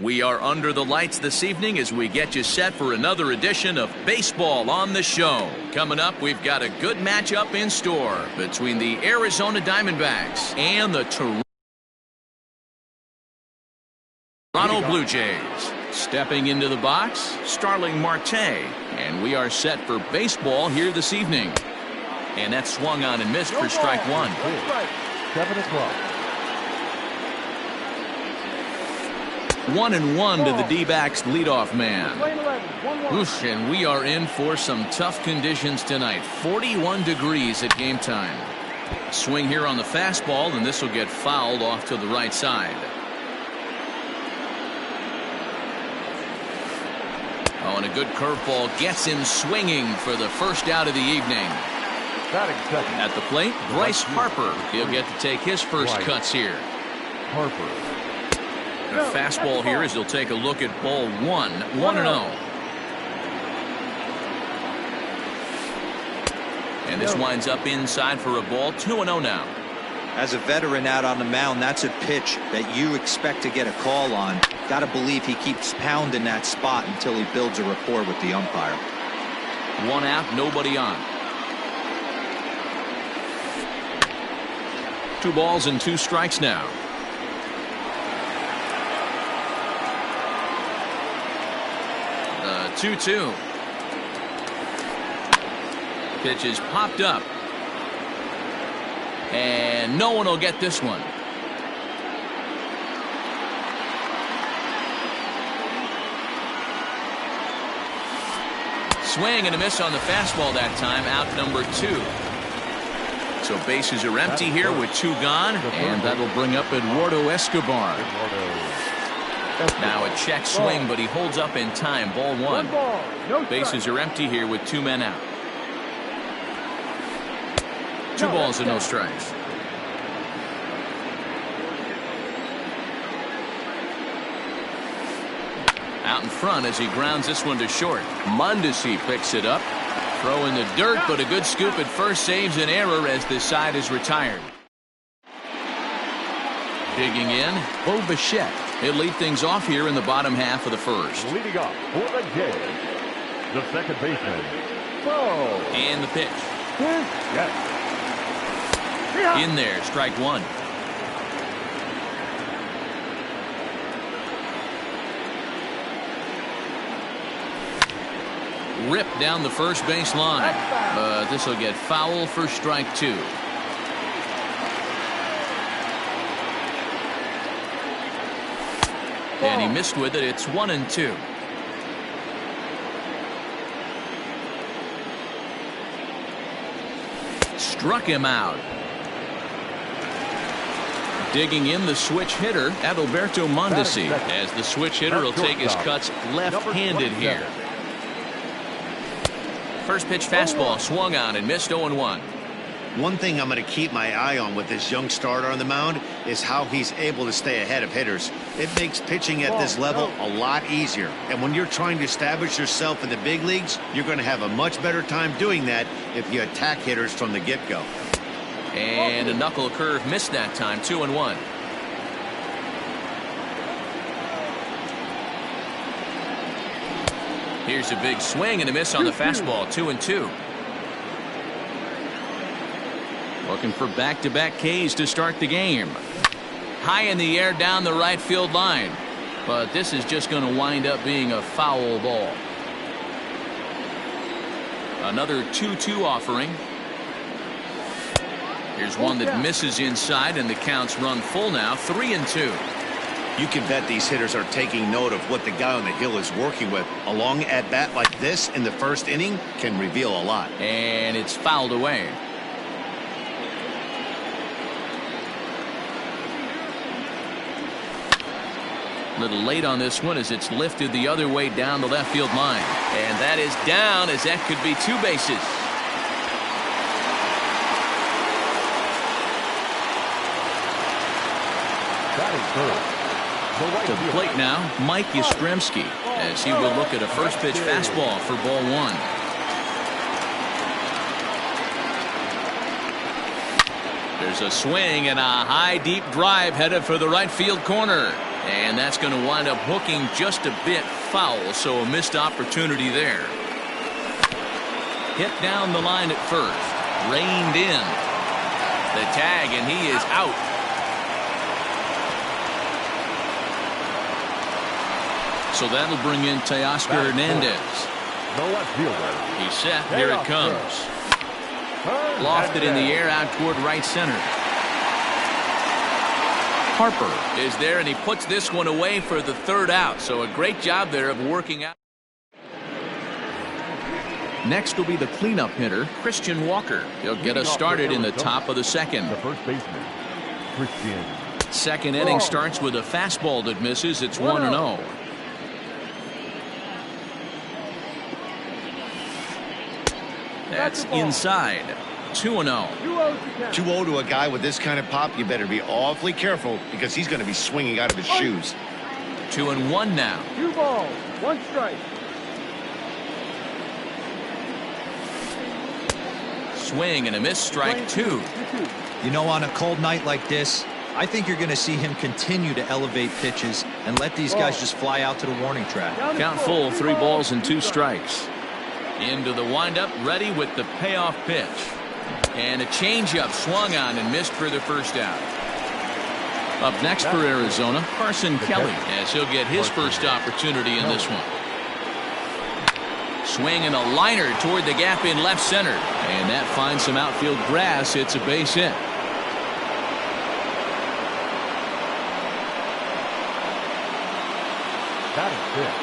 We are under the lights this evening as we get you set for another edition of Baseball on the Show. Coming up, we've got a good matchup in store between the Arizona Diamondbacks and the Toronto Blue Jays. Stepping into the box, Starling Marte, and we are set for baseball here this evening. And that swung on and missed for strike one. 7 o'clock. 1-1 to the D-backs leadoff man. Whoosh, and we are in for some tough conditions tonight. 41 degrees at game time. Swing here on the fastball, and this will get fouled off to the right side. Oh, and a good curveball gets him swinging for the first out of the evening. At the plate, Bryce Harper. He'll get to take his first cuts here. Harper. The fastball here as he'll take a look at ball one. 1-0. And this winds up inside for a ball. 2-0 now. As a veteran out on the mound, that's a pitch that you expect to get a call on. Got to believe he keeps pounding that spot until he builds a rapport with the umpire. 1 out, nobody on. 2 balls and 2 strikes now. The 2-2. Pitch is popped up. And no one will get this one. Swing and a miss on the fastball that time. Out number 2. So bases are empty here with 2 gone, and that'll bring up Eduardo Escobar. Now a check swing, but he holds up in time. Ball 1. Bases are empty here with 2 men out. 2 balls and no strikes. Out in front as he grounds this one to short. Mondesi picks it up. Throw in the dirt, but a good scoop at first saves an error as this side is retired. Digging in, Bo Bichette. He'll lead things off here in the bottom half of the first. Leading off for the Jays, the second baseman, Bo. And the pitch. Yes. In there, strike 1. Ripped down the first base line, but this will get foul for strike 2. And he missed with it. It's 1-2. Struck him out. Digging in the switch hitter, Adalberto Mondesi, as the switch hitter will take his cuts left-handed here. First pitch fastball swung on and missed. 0-1. One thing I'm going to keep my eye on with this young starter on the mound is how he's able to stay ahead of hitters. It makes pitching at this level a lot easier. And when you're trying to establish yourself in the big leagues, you're going to have a much better time doing that if you attack hitters from the get-go. And a knuckle curve missed that time. 2-1. Here's a big swing and a miss on the fastball. 2-2. Looking for back-to-back Ks to start the game. High in the air down the right field line. But this is just going to wind up being a foul ball. Another 2-2 offering. Here's one that misses inside, and the counts run full now. 3-2. You can bet these hitters are taking note of what the guy on the hill is working with. A long at-bat like this in the first inning can reveal a lot. And it's fouled away. A little late on this one as it's lifted the other way down the left field line. And that is down as that could be 2 bases. To the plate now, Mike Yastrzemski, as he will look at a first pitch fastball for ball 1. There's a swing and a high deep drive headed for the right field corner. And that's going to wind up hooking just a bit foul, so a missed opportunity there. Hit down the line at first. Reined in. The tag, and he is out. So that'll bring in Teoscar Hernandez. The left fielder. He's set. Here it comes. Lofted in the air out toward right center. Harper is there, and he puts this one away for the third out. So a great job there of working out. Next will be the cleanup hitter, Christian Walker. He'll get us started in the top of the second. The first baseman, Christian. Second inning starts with a fastball that misses. It's 1-0. That's inside. 2-0. 2-0 to a guy with this kind of pop, you better be awfully careful because he's going to be swinging out of his shoes. 2-1 now. 2 balls, 1 strike. Swing and a miss, strike 2. You know, on a cold night like this, I think you're going to see him continue to elevate pitches and let these guys just fly out to the warning track. Count full, 3 balls and 2 strikes. Into the windup, ready with the payoff pitch. And a changeup swung on and missed for the first out. Up next for Arizona, Carson Kelly, as he'll get his first opportunity in this one. Swing and a liner toward the gap in left center. And that finds some outfield grass. It's a base hit. That is it.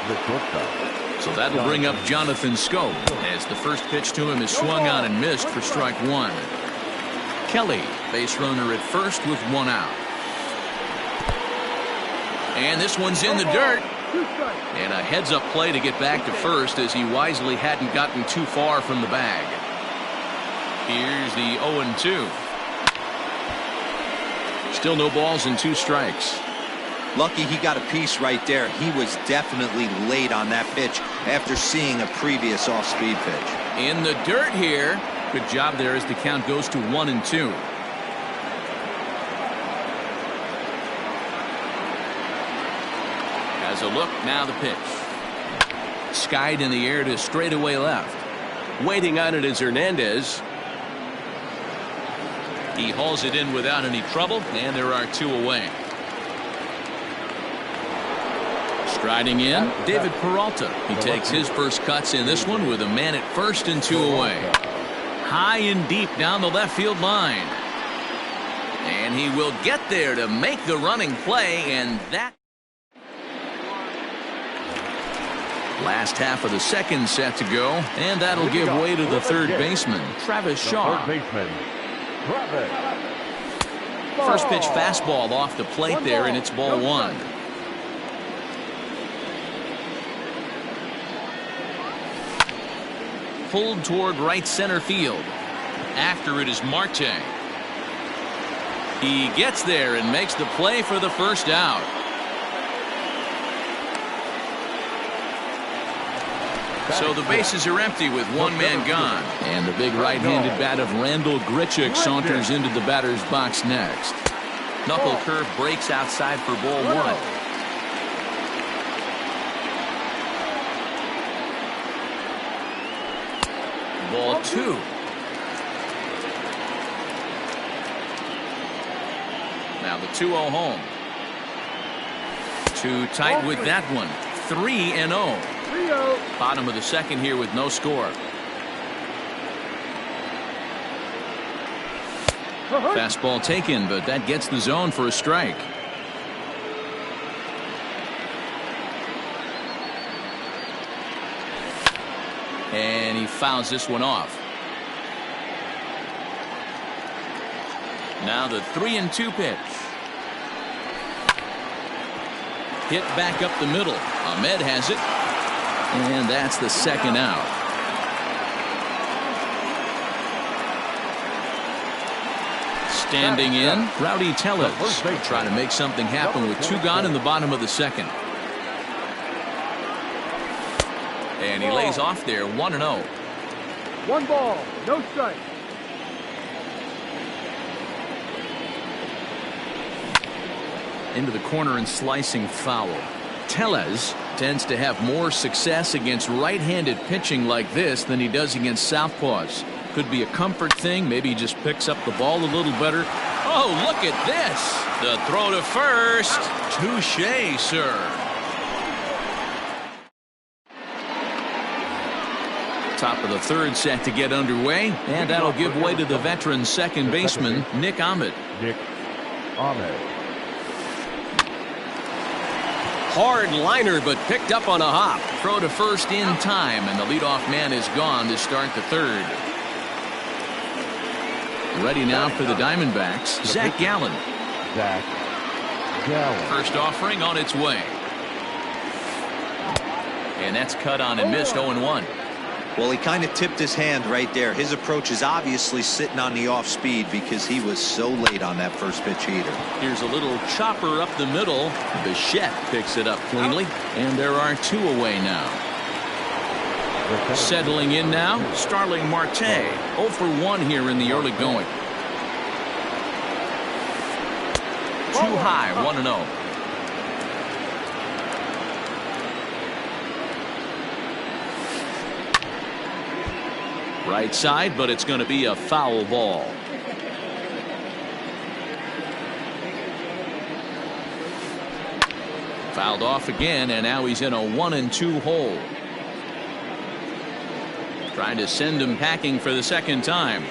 The shortstop. So that'll bring up Jonathan Scope, as the first pitch to him is swung on and missed for strike 1. Kelly, base runner at first with 1 out. And this one's in the dirt. And a heads-up play to get back to first, as he wisely hadn't gotten too far from the bag. Here's the 0-2. Still no balls and 2 strikes. Lucky he got a piece right there. He was definitely late on that pitch after seeing a previous off-speed pitch. In the dirt here. Good job there as the count goes to 1-2. As a look, now the pitch. Skied in the air to straightaway left. Waiting on it is Hernandez. He hauls it in without any trouble, and there are 2 away. Striding in, David Peralta. He takes his first cuts in this one with a man at first and 2 away. High and deep down the left field line. And he will get there to make the running play, and that... Last half of the second set to go, and that'll give way to the third baseman, Travis Shaw. Third baseman, Travis. First pitch fastball off the plate there, and it's ball 1. Pulled toward right center field. After it is Marte. He gets there and makes the play for the first out. So the bases are empty with 1 man gone. And the big right-handed bat of Randall Grichuk saunters into the batter's box next. Knuckle curve breaks outside for ball 1. Ball 2. Now the 2-0 home. Too tight with that one. 3-0. Bottom of the second here with no score. Fastball taken, but that gets the zone for a strike. And he fouls this one off. Now the 3-2 pitch. Hit back up the middle. Ahmed has it. And that's the second out. Standing in, Rowdy Tellez trying to make something happen with 2 gone in the bottom of the second. And he lays off there, 1-0. 1 ball, no strike. into the corner and slicing foul. Tellez tends to have more success against right-handed pitching like this than he does against southpaws. Could be a comfort thing. Maybe he just picks up the ball a little better. Oh, look at this. The throw to first. Touché, sir. Top of the third set to get underway, and that'll give way to the veteran second baseman, Nick Ahmed. Nick Ahmed. Hard liner, but picked up on a hop. Throw to first in time, and the leadoff man is gone to start the third. Ready now for the Diamondbacks, Zach Gallen. Zach Gallen. First offering on its way. And that's cut on and missed 0-1. Well, he kind of tipped his hand right there. His approach is obviously sitting on the off speed because he was so late on that first pitch heater. Here's a little chopper up the middle. Bichette picks it up cleanly, and there are two away now. Settling in now, Starling Marte. 0 for 1 here in the early going. Too high, 1-0. Right side, but it's going to be a foul ball. Fouled off again, and now he's in a 1-2 hole. Trying to send him packing for the second time.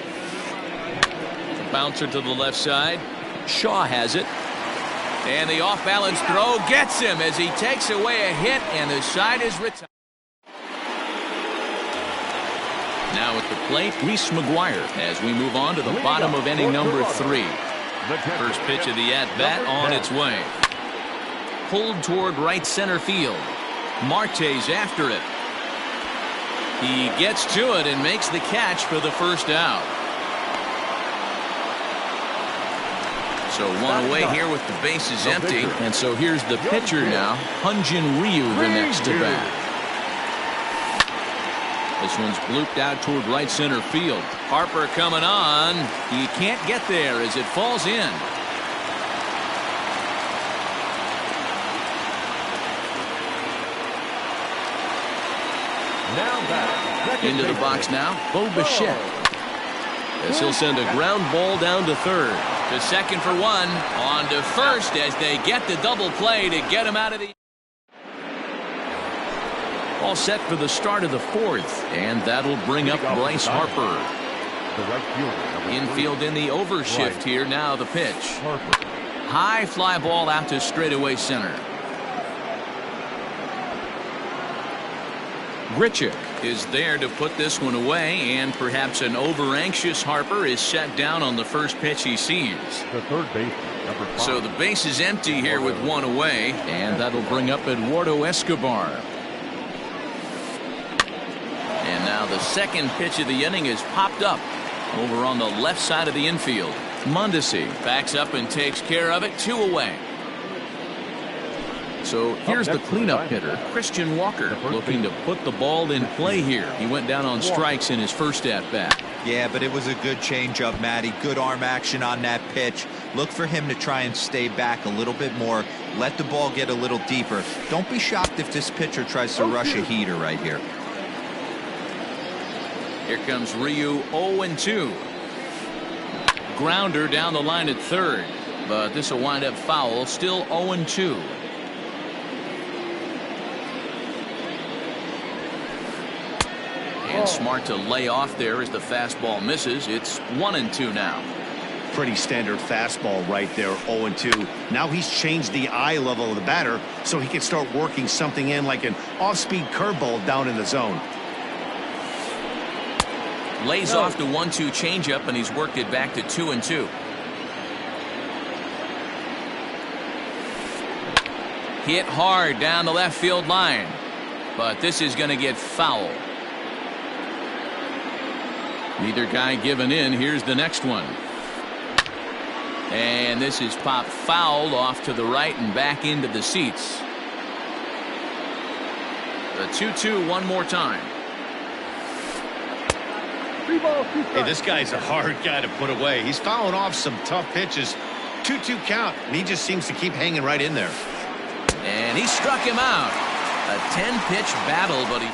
The bouncer to the left side. Shaw has it. And the off-balance throw gets him as he takes away a hit, and the side is retired. Now at the plate, Reese McGuire as we move on to the bottom of inning number 3. First pitch of the at-bat on its way. Pulled toward right center field. Marte's after it. He gets to it and makes the catch for the first out. So one away here with the bases empty. And so here's the pitcher now, Hyun-Jin Ryu, the next to bat. This one's blooped out toward right center field. Harper coming on. He can't get there as it falls in. Into the box now, Bo Bichette. As he'll send a ground ball down to third. To second for 1. On to first as they get the double play to get him out of the... All set for the start of the fourth, and that'll bring up Bryce Harper. Infield in the overshift here. Now the pitch. High fly ball out to straightaway center. Grichuk is there to put this one away, and perhaps an over-anxious Harper is set down on the first pitch he sees. The third base, number 5. So the base is empty here with one away, and that'll bring up Eduardo Escobar. And now the second pitch of the inning is popped up over on the left side of the infield. Mondesi backs up and takes care of it. 2 away. So here's the cleanup hitter, Christian Walker, looking to put the ball in play here. He went down on strikes in his first at-bat. Yeah, but it was a good changeup, Matty. Good arm action on that pitch. Look for him to try and stay back a little bit more. Let the ball get a little deeper. Don't be shocked if this pitcher tries to rush a heater right here. Here comes Ryu, 0-2. Grounder down the line at third, but this will wind up foul. Still 0-2. And smart to lay off there as the fastball misses. It's 1-2 now. Pretty standard fastball right there, 0-2. Now he's changed the eye level of the batter so he can start working something in like an off-speed curveball down in the zone. Lays off the 1-2 changeup, and he's worked it back to 2-2. Hit hard down the left field line, but this is going to get foul. Neither guy giving in. Here's the next one. And this is popped foul off to the right and back into the seats. The 2-2 one more time. Hey, this guy's a hard guy to put away. He's fouling off some tough pitches. 2-2 count, and he just seems to keep hanging right in there. And he struck him out. A 10-pitch battle, but he...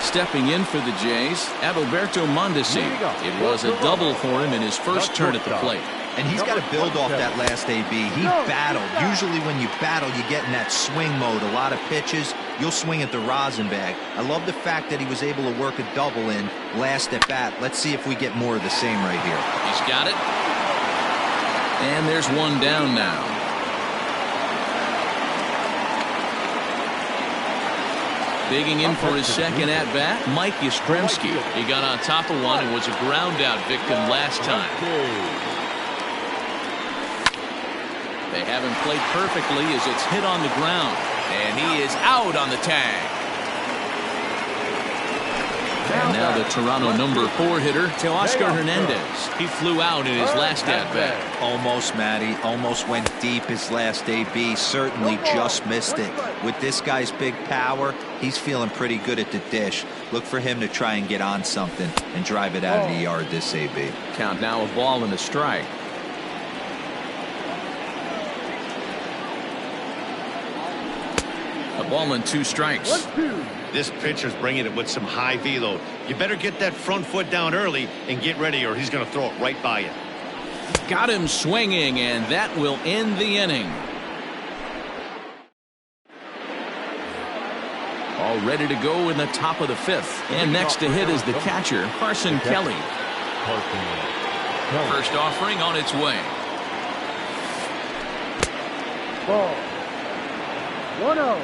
Stepping in for the Jays, Adalberto Mondesi. It was a double for him in his first turn at the plate. And he's got to build off that last AB. He battled. Usually when you battle, you get in that swing mode. A lot of pitches, you'll swing at the rosin bag. I love the fact that he was able to work a double in last at bat. Let's see if we get more of the same right here. He's got it. And there's one down now. Digging in for his second at-bat, Mike Yastrzemski. He got on top of one and was a ground-out victim last time. They haven't played perfectly as it's hit on the ground. And he is out on the tag. And now the Toronto number 4 hitter, Teoscar Hernandez. He flew out in his last at-bat. Almost, Matty. Almost went deep his last AB. Certainly just missed it. With this guy's big power, he's feeling pretty good at the dish. Look for him to try and get on something and drive it out of the yard this AB. Count now a ball and a strike. A ball and 2 strikes. This pitcher's bringing it with some high velo. You better get that front foot down early and get ready, or he's going to throw it right by you. Got him swinging, and that will end the inning. All ready to go in the top of the 5th. And next to hit is the catcher, Carson Kelly. First offering on its way. Ball. 1-0.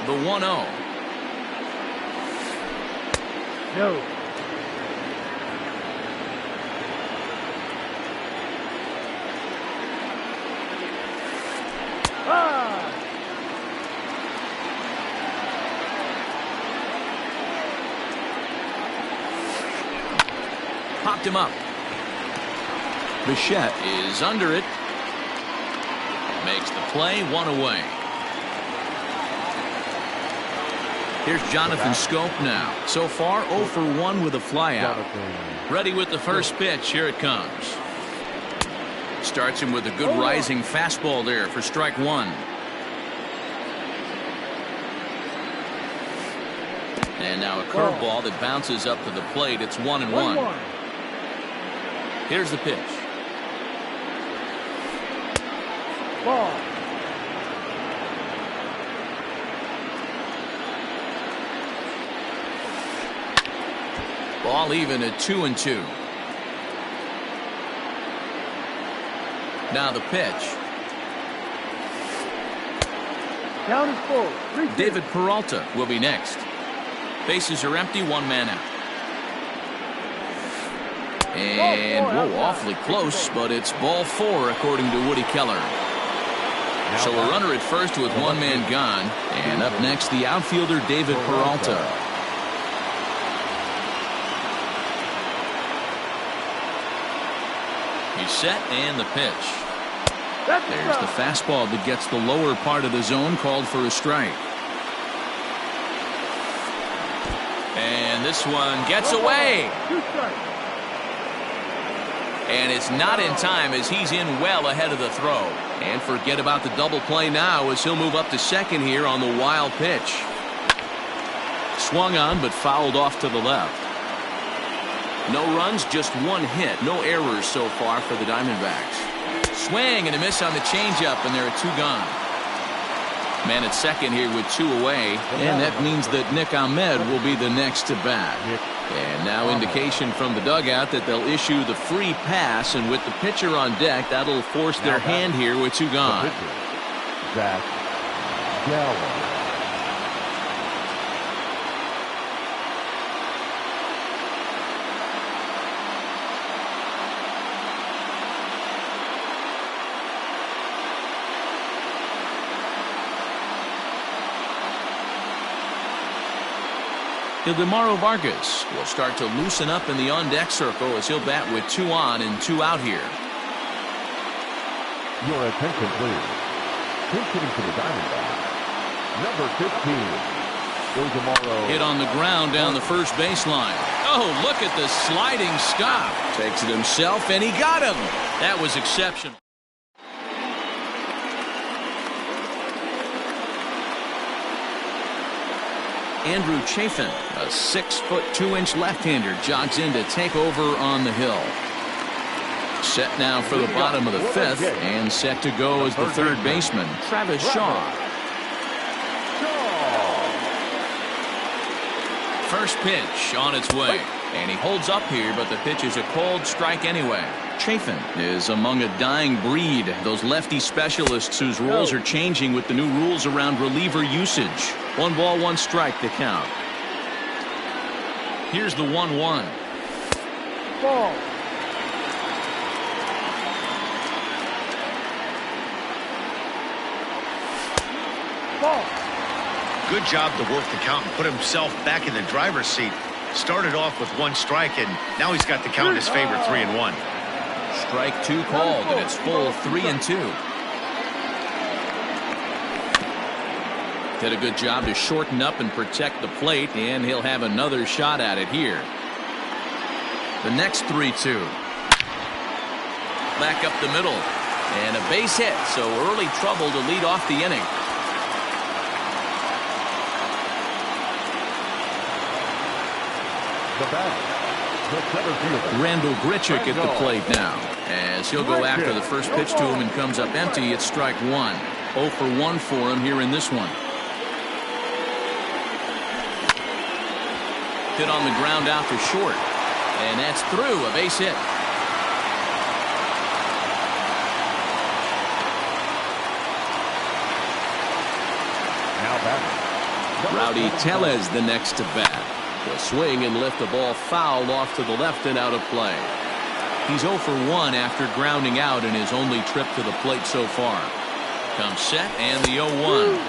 The 1-0. No. Popped him up. Bichette is under it. Makes the play, 1 away. Here's Jonathan Scope now. So far, 0 for 1 with a flyout. Ready with the first pitch. Here it comes. Starts him with a good rising fastball there for strike 1. And now a curveball that bounces up to the plate. It's 1-1. Here's the pitch. Ball. Ball even at 2-2. Now the pitch. Count is full. David Peralta will be next. Bases are empty, 1 man out. And whoa, awfully close, but it's ball 4 according to Woody Keller. So a runner at first with 1 man gone. And up next, the outfielder David Peralta. He's set, and the pitch. There's the fastball that gets the lower part of the zone, called for a strike. And this one gets away. And it's not in time as he's in well ahead of the throw. And forget about the double play now as he'll move up to second here on the wild pitch. Swung on but fouled off to the left. No runs, just 1 hit. No errors so far for the Diamondbacks. Swing and a miss on the changeup, and there are 2 gone. Man at second here with 2 away, and that means that Nick Ahmed will be the next to bat. And now indication from the dugout that they'll issue the free pass, and with the pitcher on deck, that'll force their hand here with 2 gone. Zach Gallo. Ildemaro Vargas will start to loosen up in the on-deck circle as he'll bat with 2 on and 2 out here. Your attention, please. Pitching to the Diamondbacks, number 15, Ildemaro. Hit on the ground down the first baseline. Oh, look at the sliding stop. Takes it himself, and he got him. That was exceptional. Andrew Chafin, a 6'2" left-hander, jogs in to take over on the hill. Set now for the bottom of the fifth, and set to go as the third baseman, Travis Shaw. First pitch on its way, and he holds up here, but the pitch is a cold strike anyway. Chafin is among a dying breed, those lefty specialists whose roles are changing with the new rules around reliever usage. 1 ball, 1 strike to count. Here's the 1-1. Ball. Ball. Good job to work the count and put himself back in the driver's seat. Started off with 1 strike, and now he's got the count in his favor, 3-1. Strike 2 called, and it's full 3-2. Did a good job to shorten up and protect the plate, and he'll have another shot at it here. The next 3-2. Back up the middle, and a base hit, so early trouble to lead off the inning. The batter, the center fielder, Randall Grichuk at the plate now, as he'll go after the first pitch to him and comes up empty. It's strike 1. 0 for 1 for him here in this one. Hit on the ground out to short, and that's through. A base hit. now batting. Rowdy Tellez the next to bat. He'll swing and lift the ball foul off to the left and out of play. He's 0 for 1 after grounding out in his only trip to the plate so far. Comes set, and the 0-1.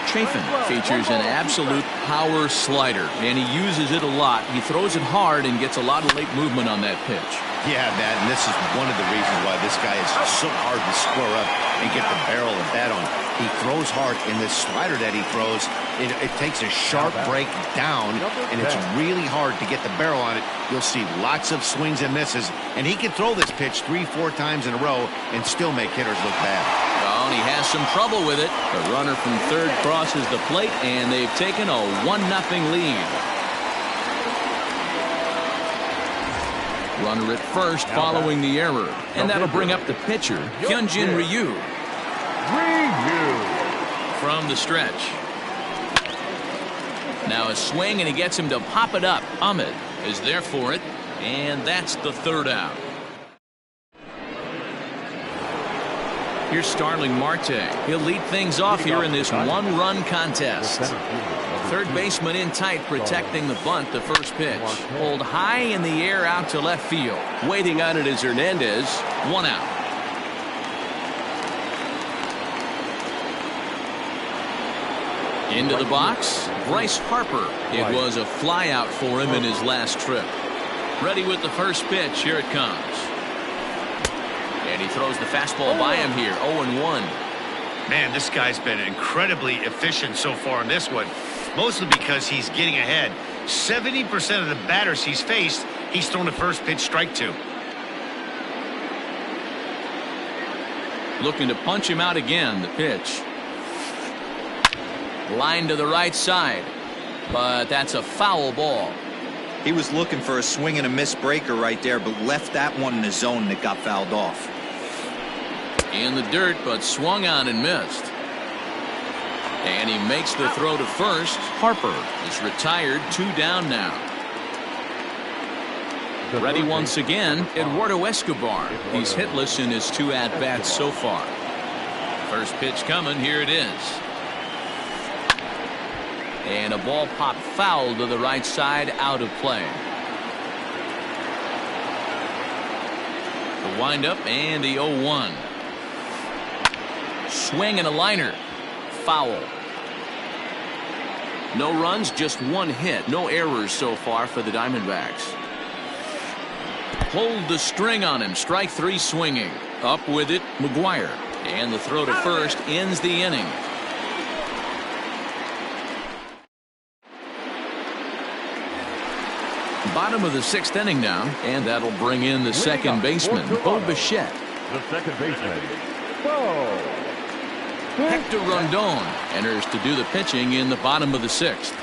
Chafin features an absolute power slider, and he uses it a lot. He throws it hard and gets a lot of late movement on that pitch. Yeah, Matt, and this is one of the reasons why this guy is so hard to square up and get the barrel of bat on. He throws hard, and this slider that he throws, it takes a sharp break down, and it's really hard to get the barrel on it. You'll see lots of swings and misses, and he can throw this pitch 3-4 times in a row and still make hitters look bad. Oh, and he has some trouble with it. The runner from third crosses the plate, and they've taken a 1-0 lead. Runner at first following the error, and that'll bring up the pitcher, Hyunjin Ryu. From the stretch. Now a swing, and he gets him to pop it up. Ahmed is there for it, and that's the third out. Here's Starling Marte. He'll lead things off here in this 1-run contest. Third baseman in tight, protecting the bunt. The first pitch pulled high in the air out to left field. Waiting on it is Hernandez. 1 out. Into the box, Bryce Harper. It was a fly out for him in his last trip. Ready with the first pitch. Here it comes. And he throws the fastball by him here. 0-1. Man, this guy's been incredibly efficient so far in this one, mostly because he's getting ahead. 70% of the batters he's faced, he's thrown the first pitch strike to. Looking to punch him out again. The pitch. Line to the right side, but that's a foul ball. He was looking for a swing and a miss breaker right there, but left that one in the zone that got fouled off. In the dirt, but swung on and missed. And he makes the throw to first. Harper is retired. 2 down now. Ready once again, Eduardo Escobar. He's hitless in his 2 at-bats so far. First pitch coming. Here it is. And a ball popped foul to the right side, out of play. The windup and the 0-1. Swing and a liner. Foul. No runs, just 1 hit. No errors so far for the Diamondbacks. Pulled the string on him. Strike 3 swinging. Up with it, McGuire. And the throw to first ends the inning. Bottom of the 6th inning now, and that'll bring in the second baseman, Bo Bichette. The second baseman, Hector Rondon enters to do the pitching in the bottom of the 6th.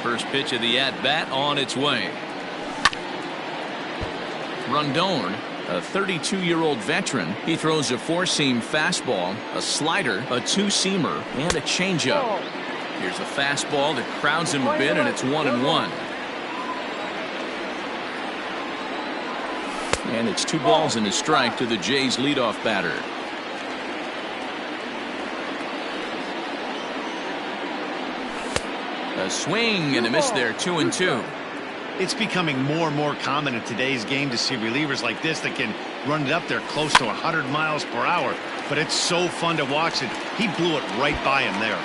First pitch of the at-bat on its way. Rondon, a 32-year-old veteran, he throws a four-seam fastball, a slider, a two-seamer, and a changeup. Here's a fastball that crowds him a bit, and it's 1-1. And it's 2 balls and a strike to the Jays' leadoff batter. A swing and a miss there, 2-2. It's becoming more and more common in today's game to see relievers like this that can run it up there close to 100 miles per hour. But it's so fun to watch it. He blew it right by him there.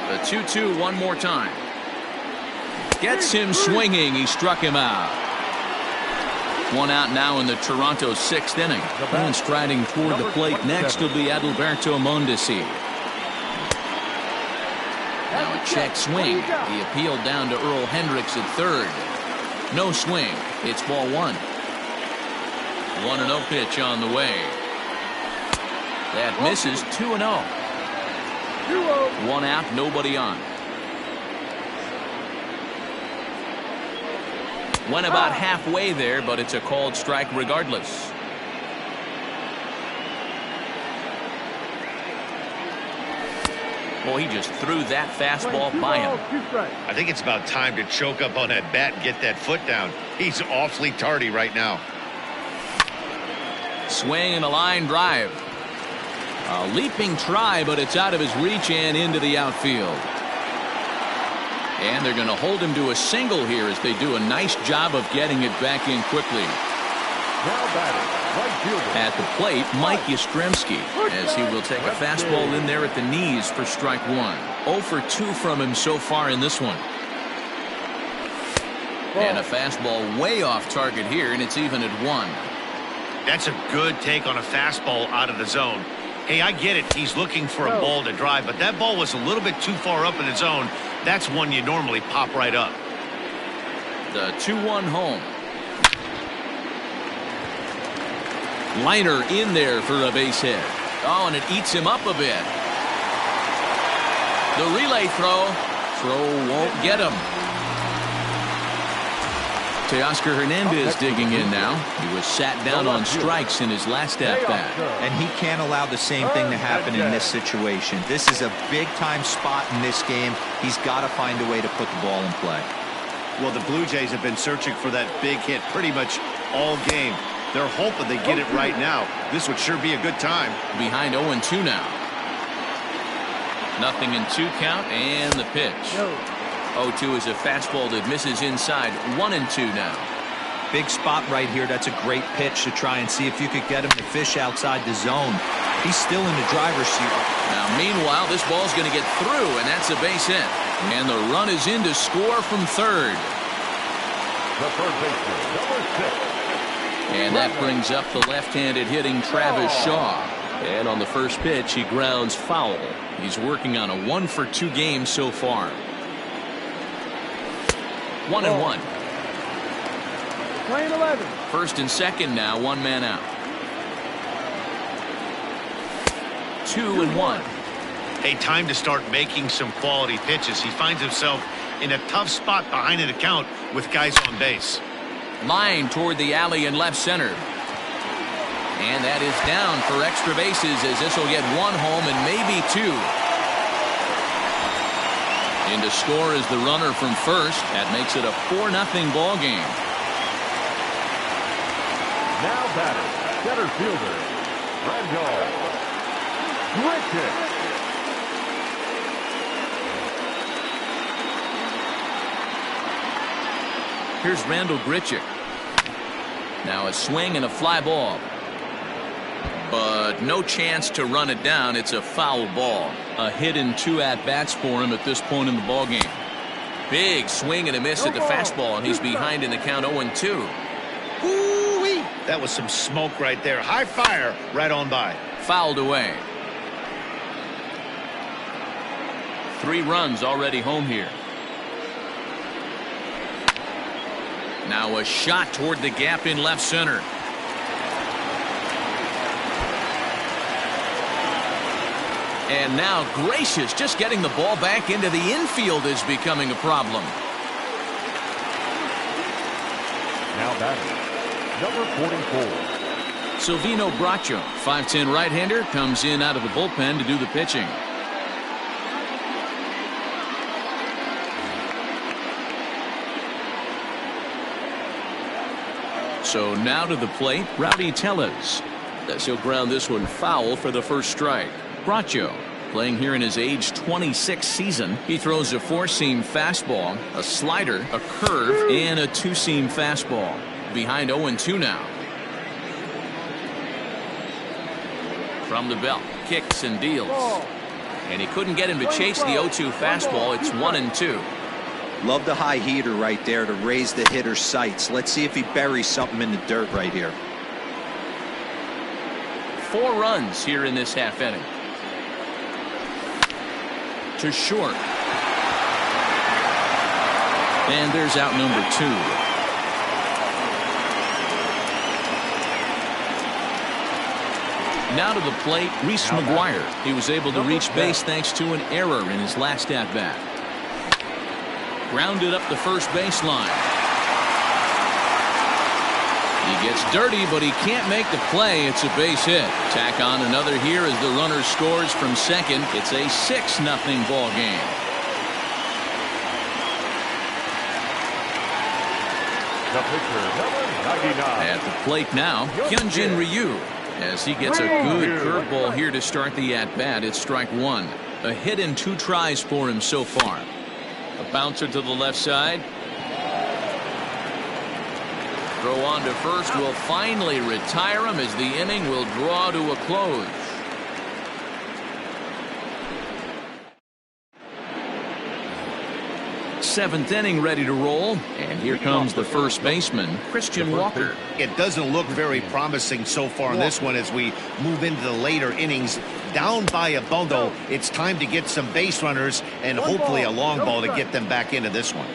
The 2-2 one more time. Gets him swinging. He struck him out. One out now in the Toronto 6th inning. And striding toward the plate next will be Adalberto Mondesi. Now a check swing. He appealed down to Earl Hendricks at third. No swing. It's ball 1. 1-0 pitch on the way. That misses. 2-0. 1 out, nobody on. Went about halfway there, but it's a called strike regardless. Well, he just threw that fastball by him. I think it's about time to choke up on that bat and get that foot down. He's awfully tardy right now. Swing and a line drive. A leaping try, but it's out of his reach and into the outfield. And they're going to hold him to a single here as they do a nice job of getting it back in quickly. At the plate, Mike Yastrzemski, as he will take a fastball in there at the knees for strike 1. 0 for 2 from him so far in this one. And a fastball way off target here, and it's even at 1. That's a good take on a fastball out of the zone. Hey, I get it. He's looking for a ball to drive, but that ball was a little bit too far up in the zone. That's one you normally pop right up. The 2-1 home. Liner in there for a base hit. Oh, and it eats him up a bit. The relay throw. Throw won't get him. Teoscar Hernandez digging in now. He was sat down on strikes in his last at-bat. And he can't allow the same thing to happen in this situation. This is a big-time spot in this game. He's got to find a way to put the ball in play. Well, the Blue Jays have been searching for that big hit pretty much all game. They're hoping they get it right now. This would sure be a good time. Behind 0-2 now. 0-2 count and the pitch. 0-2 is a fastball that misses inside. 1-2 now. Big spot right here. That's a great pitch to try and see if you could get him to fish outside the zone. He's still in the driver's seat. Now, meanwhile, this ball's going to get through, and that's a base hit. And the run is in to score from third. the third baseman, number 6. And that brings up the left-handed hitting Travis Shaw. And on the first pitch, he grounds foul. He's working on a 1-for-2 game so far. 1-1. Playing 11. First and second now, 1 man out. 2-1. Hey, time to start making some quality pitches. He finds himself in a tough spot behind an account with guys on base. Line toward the alley in left center. And that is down for extra bases as this will get 1 home and maybe 2. In to score is the runner from first. That makes it a 4-0 ball game. Now batting, center fielder, Randall Grichuk. Here's Randall Grichuk. Now a swing and a fly ball. but no chance to run it down. It's a foul ball. A hit and 2 at-bats for him at this point in the ballgame. Big swing and a miss at the fastball, and he's behind in the count 0-2. Ooh-wee. That was some smoke right there. High fire right on by. Fouled away. 3 runs already home here. Now a shot toward the gap in left center. And now Gracious, just getting the ball back into the infield is becoming a problem. Now batting, number 44. Silvino Bracho, 5'10" right-hander, comes in out of the bullpen to do the pitching. So now to the plate, Rowdy Tellez. As he'll ground this one foul for the first strike. Bracho, playing here in his age 26 season. He throws a 4-seam fastball, a slider, a curve, and a 2-seam fastball. Behind 0-2 now. From the belt, kicks and deals. And he couldn't get him to chase the 0-2 fastball. It's 1-2. Love the high heater right there to raise the hitter's sights. Let's see if he buries something in the dirt right here. 4 runs here in this half inning. To short. And there's out number 2. Now to the plate, Reese McGuire. He was able to reach base thanks to an error in his last at-bat. Grounded up the first baseline. He gets dirty, but he can't make the play. It's a base hit. Tack on another here as the runner scores from second. It's a 6-0 ball game. The pitcher, number 99. At the plate now, Hyunjin Ryu. As he gets a good curveball here to start the at-bat, it's strike 1. A hit in 2 tries for him so far. A bouncer to the left side. Throw on to first will finally retire him as the inning will draw to a close. Seventh inning ready to roll, and here comes the first baseman, Christian Walker. It doesn't look very promising so far in this one as we move into the later innings. Down by a bundle, it's time to get some base runners and hopefully a long ball to get them back into this one.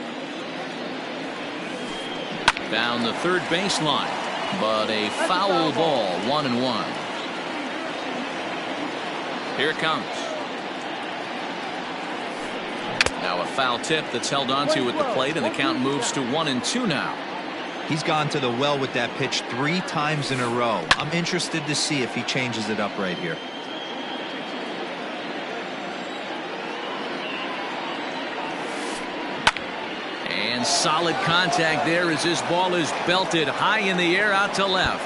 Down the third baseline, but a foul ball, 1-1. Here it comes. Now a foul tip that's held onto at the plate, and the count moves to 1-2 now. He's gone to the well with that pitch 3 times in a row. I'm interested to see if he changes it up right here. And solid contact there as this ball is belted high in the air out to left.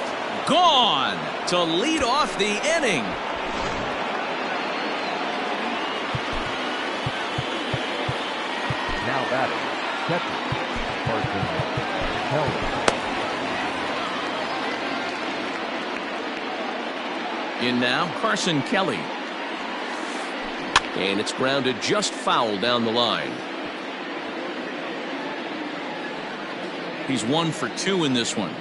Gone to lead off the inning. Now batting, catcher, Carson Kelly. In now, Carson Kelly. And it's grounded just foul down the line. He's 1 for 2 in this one.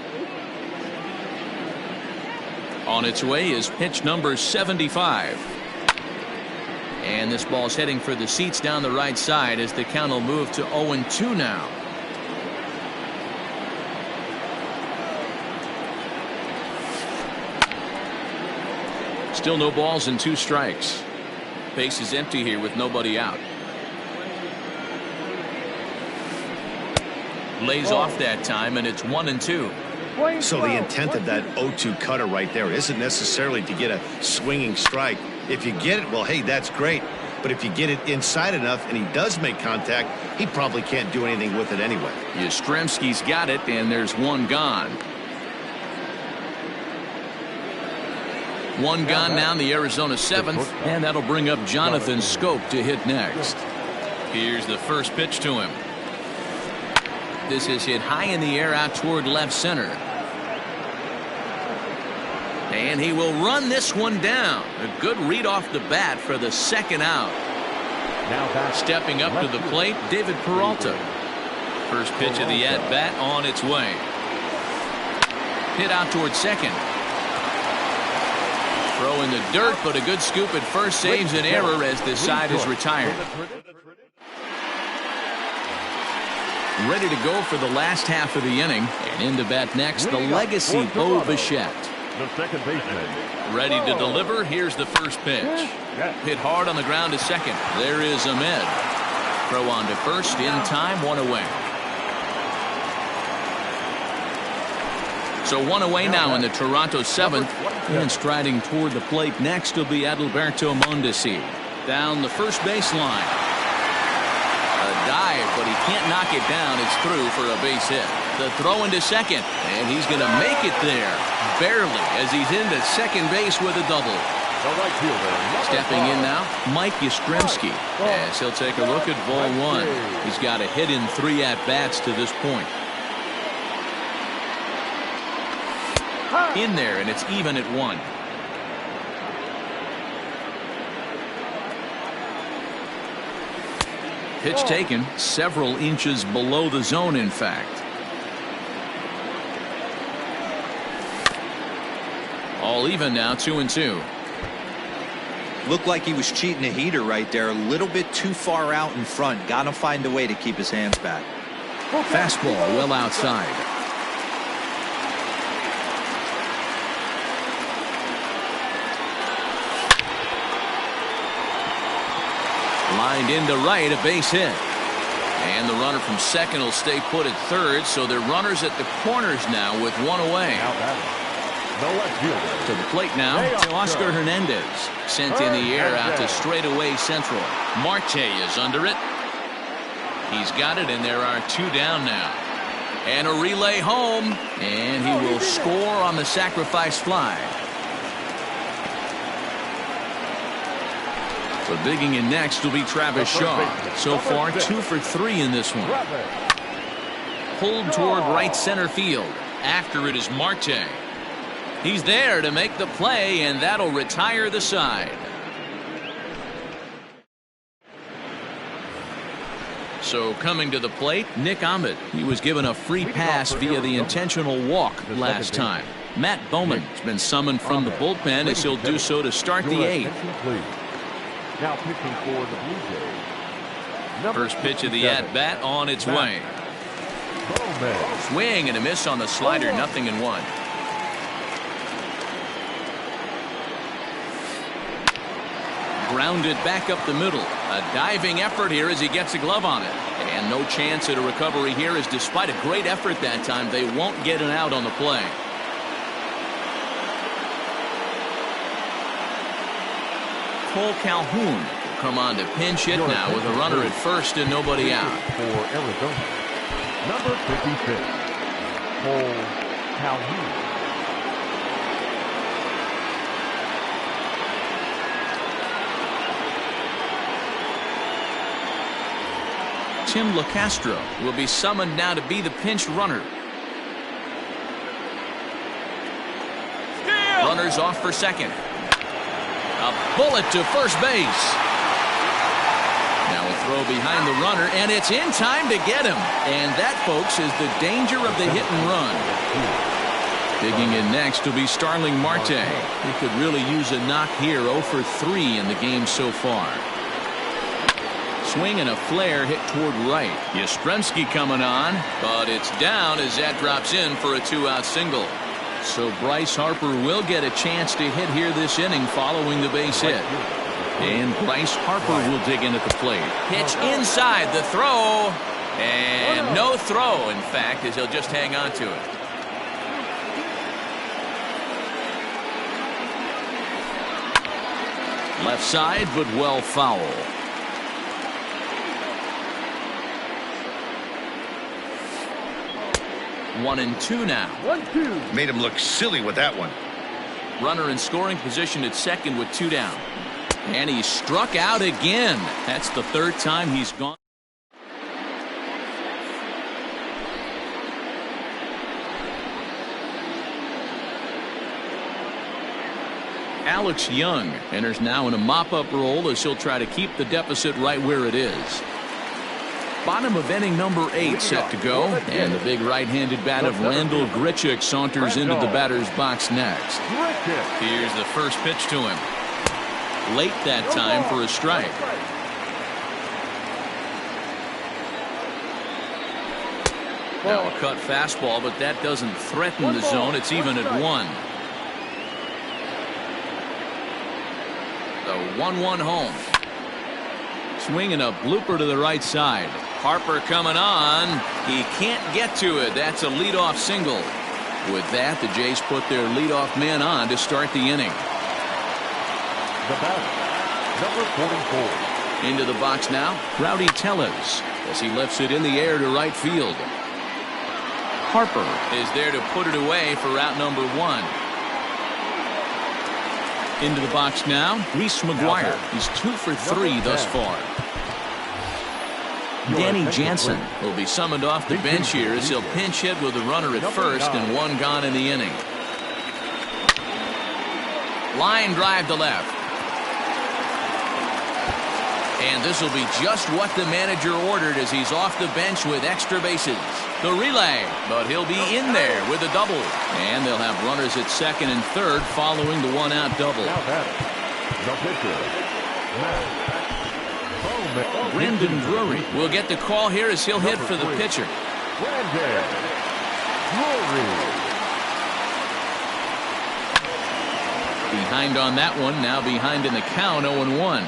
On its way is pitch number 75. And this ball's heading for the seats down the right side as the count will move to 0-2 now. Still no balls and 2 strikes. Base is empty here with nobody out. Lays off that time, and it's 1-2. So the intent of that 0-2 cutter right there isn't necessarily to get a swinging strike. If you get it, well, hey, that's great. But if you get it inside enough and he does make contact, he probably can't do anything with it anyway. Yastrzemski's got it, and there's 1 gone. 1 gone now in the Arizona 7th, and that'll bring up Jonathan Scope to hit next. Here's the first pitch to him. This is hit high in the air out toward left center. And he will run this one down. A good read off the bat for the second out. Stepping up to the plate, David Peralta. First pitch of the at-bat on its way. Hit out towards second. Throw in the dirt, but a good scoop at first saves an error as this side is retired. Ready to go for the last half of the inning. And in to bat next, the legacy Bo Bichette. The second baseman. Ready to deliver. Here's the first pitch. Hit hard on the ground to second. There is Ahmed. Throw on to first in time, one away. So one away now in the Toronto seventh. And striding toward the plate next will be Adalberto Mondesi. Down the first baseline. A dive, but he can't knock it down. It's through for a base hit. The throw into second, and he's going to make it there. Barely, as he's into second base with a double. Stepping in now, Mike Yastrzemski, as he'll take a look at ball one. He's got a hit in 3 at-bats to this point. In there, and it's even at 1. Pitch taken several inches below the zone, in fact. All even now, 2-2. Looked like he was cheating a heater right there. A little bit too far out in front. Got to find a way to keep his hands back. Fastball well outside. Lined into right, a base hit. And the runner from second will stay put at third, so they're runners at the corners now with one away. To the plate now, to Oscar Hernandez. Sent in the air out to straightaway central. Marte is under it. He's got it, and there are 2 down now. And a relay home, and he will score on the sacrifice fly. So digging in next will be Travis Shaw. So far 2 for 3 in this one. Pulled toward right center field. After it is Marte. He's there to make the play, and that'll retire the side. So coming to the plate, Nick Ahmed. He was given a free pass via the intentional walk last time. Matt Bowman has been summoned from the bullpen as he'll do so to start the 8th. Now pitching for the Blue Jays. First pitch of the at-bat on its way. Swing and a miss on the slider, 0-1. Grounded back up the middle. A diving effort here as he gets a glove on it. And no chance at a recovery here, as despite a great effort that time, they won't get an out on the play. Cole Calhoun will come on to pinch hit now with a runner at first and nobody out. For Arizona, number 56, Cole Calhoun. Tim LaCastro will be summoned now to be the pinch runner. Runners off for second. A bullet to first base. Now a throw behind the runner, and it's in time to get him. And that, folks, is the danger of the hit and run. Digging in next will be Starling Marte. He could really use a knock here. 0 for 3 in the game so far. Swing and a flare hit toward right. Yastrzemski coming on, but it's down as that drops in for a 2-out single. So Bryce Harper will get a chance to hit here this inning following the base hit. And Bryce Harper will dig in at the plate. Pitch inside, the throw. And no throw, in fact, as he'll just hang on to it. Left side, but well foul. 1-2 now. 1-2. Made him look silly with that one. Runner in scoring position at second with 2 down. And he struck out again. That's the 3rd time he's gone. Alex Young enters now in a mop-up role as he'll try to keep the deficit right where it is. Bottom of inning number 8 set to go, and the big right-handed bat of Randall Grichuk saunters into the batter's box next. Here's the first pitch to him. Late that time for a strike. Now a cut fastball, but that doesn't threaten the zone. It's even at 1. The 1-1 home. Swinging a blooper to the right side. Harper coming on. He can't get to it. That's a leadoff single. With that, the Jays put their leadoff man on to start the inning. The batter, number 44. Into the box now, Rowdy Tellez as he lifts it in the air to right field. Harper is there to put it away for out number 1. Into the box now, Reese McGuire. He's 2 for 3 thus far. Danny Jansen will be summoned off the bench here as he'll pinch hit with a runner at first and 1 gone in the inning. Line drive to left. And this will be just what the manager ordered as he's off the bench with extra bases. The relay, but he'll be in there with a double. And they'll have runners at second and third following the 1-out double. Brandon Drury will get the call here as he'll hit for the pitcher. Brandon Drury. Behind on that one, now behind in the count, 0-1.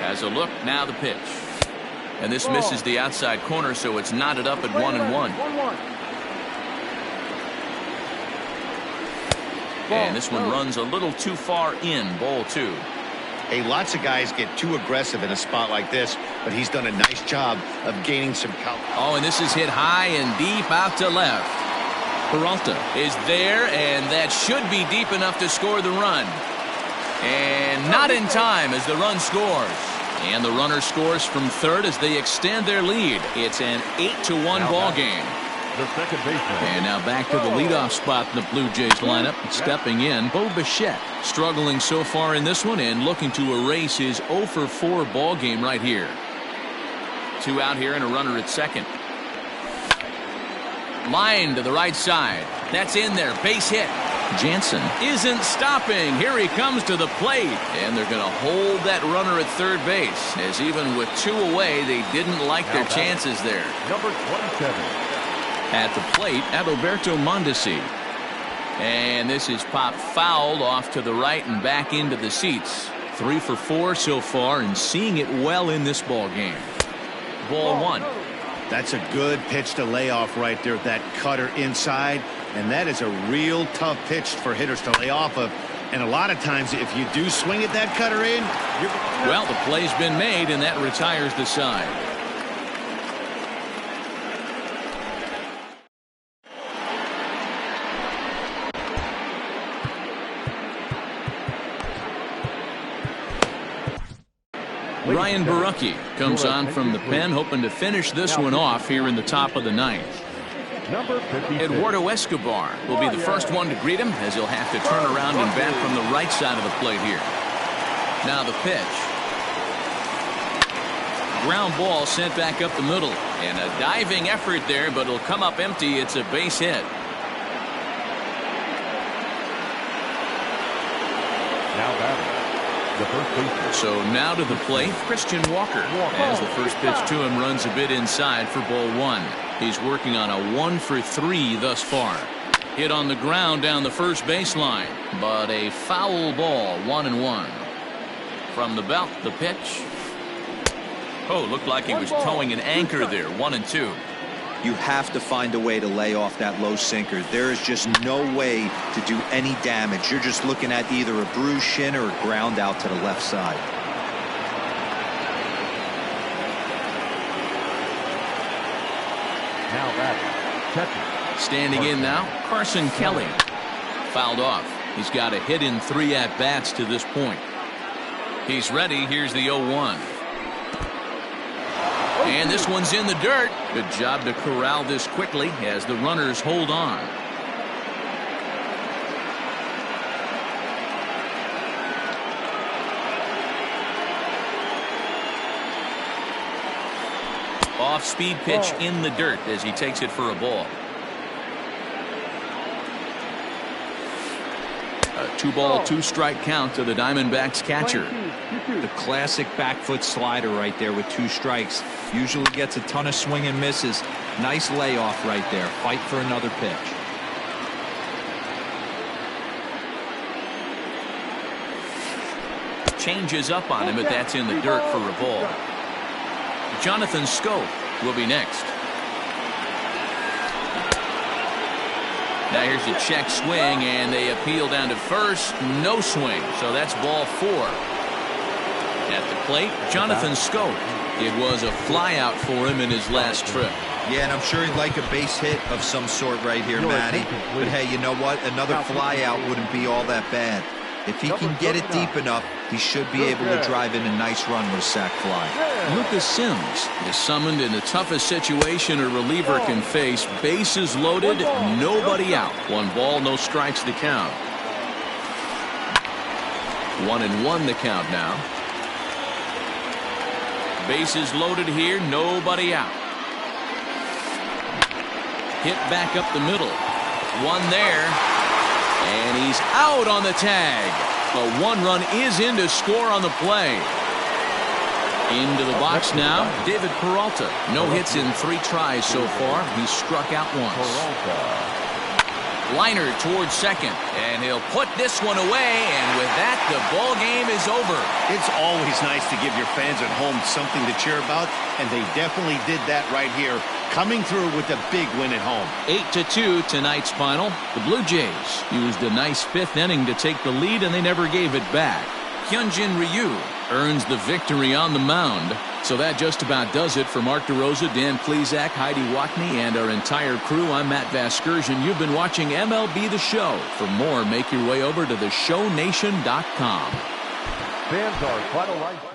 Has a look, now the pitch. And this misses the outside corner, so it's knotted up at 1-1. And this one runs a little too far in, ball 2. Hey, lots of guys get too aggressive in a spot like this, but he's done a nice job of gaining some power. Oh, and this is hit high and deep out to left. Peralta is there, and that should be deep enough to score the run. And not in time as the run scores. And the runner scores from third as they extend their lead. It's an 8-1 ball game. The second baseman. And now back to the leadoff spot in the Blue Jays lineup. Stepping in, Bo Bichette. Struggling so far in this one and looking to erase his 0-for-4 ball game right here. 2 out here and a runner at second. Line to the right side. That's in there. Base hit. Jansen isn't stopping. Here he comes to the plate. And they're going to hold that runner at third base. As even with 2 away, they didn't like their chances there. Number 27. At the plate, Adalberto Mondesi. And this is popped fouled off to the right and back into the seats. 3 for 4 so far and seeing it well in this ball game. Ball 1. That's a good pitch to lay off right there. That cutter inside. And that is a real tough pitch for hitters to lay off of. And a lot of times if you do swing at that cutter in, well, the play's been made and that retires the side. Ryan Barucki comes on from the pen, hoping to finish this one off here in the top of the 9th. Number 56. Eduardo Escobar will be the first one to greet him as he'll have to turn around and bat from the right side of the plate here. Now the pitch. Ground ball sent back up the middle. And a diving effort there, but it'll come up empty. It's a base hit. Now batting. The first baseman. So now to the plate, Christian Walker. As the first pitch to him runs a bit inside for ball 1. He's working on a 1 for 3 thus far. Hit on the ground down the first baseline, but a foul ball, 1-1. From the belt, the pitch. Oh, looked like he was towing an anchor there, 1-2. You have to find a way to lay off that low sinker. There is just no way to do any damage. You're just looking at either a bruised shin or a ground out to the left side. Now batting. Standing in now, Carson Kelly. Fouled off. He's got a hit in 3 at-bats to this point. He's ready. Here's the 0-1. And this one's in the dirt. Good job to corral this quickly as the runners hold on. Off-speed pitch in the dirt as he takes it for a ball. A 2-ball, 2-strike count to the Diamondbacks catcher. The classic back foot slider right there with 2 strikes. Usually gets a ton of swing and misses. Nice layoff right there. Fight for another pitch. Changes up on him, but that's in the dirt for a ball. Jonathan Scope will be next. Now here's a check swing, and they appeal down to first. No swing, so that's ball 4. At the plate, Jonathan Scope. It was a flyout for him in his last trip. Yeah, and I'm sure he'd like a base hit of some sort right here, Matty. But hey, you know what? Another flyout wouldn't be all that bad. If he can get it deep enough, he should be able to drive in a nice run with a sac fly. Lucas Sims is summoned in the toughest situation a reliever can face. Bases loaded, nobody out. 1 ball, no strikes to count. 1-1 the count now. Bases loaded here, nobody out. Hit back up the middle. 1 there. And he's out on the tag. But 1 run is in to score on the play. Into the box now, David Peralta. No hits in 3 tries so far. He's struck out once. Liner towards second. And he'll put this one away. And with that, the ball game is over. It's always nice to give your fans at home something to cheer about. And they definitely did that right here, coming through with a big win at home. 8-2 tonight's final. The Blue Jays used a nice 5th inning to take the lead, and they never gave it back. Hyunjin Ryu earns the victory on the mound. So that just about does it for Mark DeRosa, Dan Plesac, Heidi Watney, and our entire crew. I'm Matt Vasgersian. You've been watching MLB The Show. For more, make your way over to theshownation.com. Fans are final right.